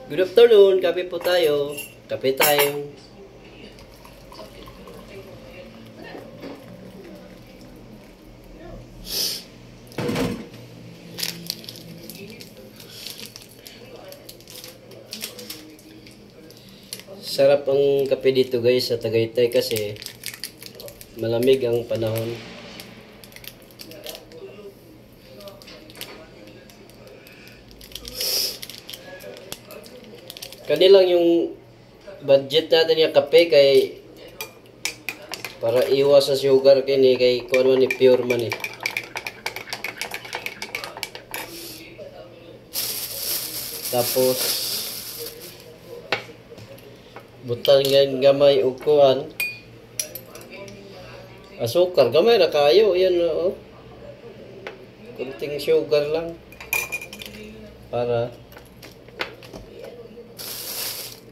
Good afternoon, kape po tayo. Kape time. Sarap ang kape dito guys sa Tagaytay kasi malamig ang panahon. Kanilang yung budget natin yung kape kay para iwas sa sugar kini kay kuan man ni pure man eh. Tapos butang yan gamay ug kuan asukar gamay ra kayo yan oh. Kunting sugar lang para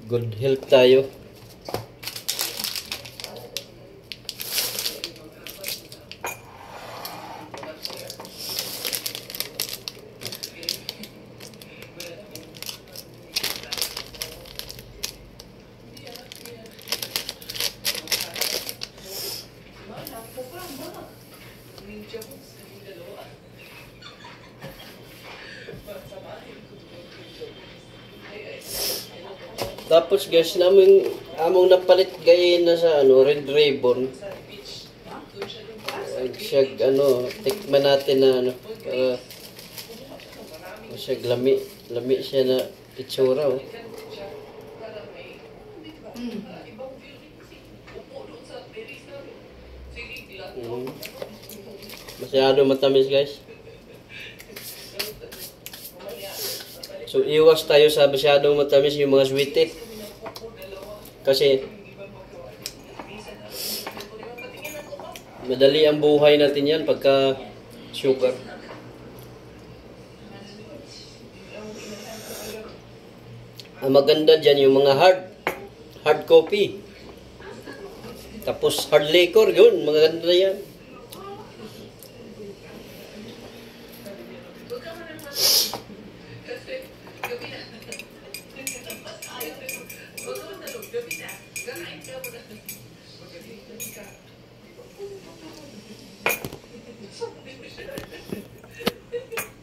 good health tayo. Tapos guys, among napalit gayin na sa Red Ribbon. Siya tikman natin na para siya lami siya na itsura oh. Masyado matamis guys. So iwas tayo sa masyadong matamis yung mga sweetie. Kasi madali ang buhay natin yan pagka sugar. Ang maganda dyan yung mga hard coffee. Tapos hard liquor, yun, maganda yan.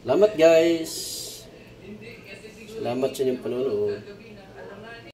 Salamat guys. Salamat sa inyong panonood.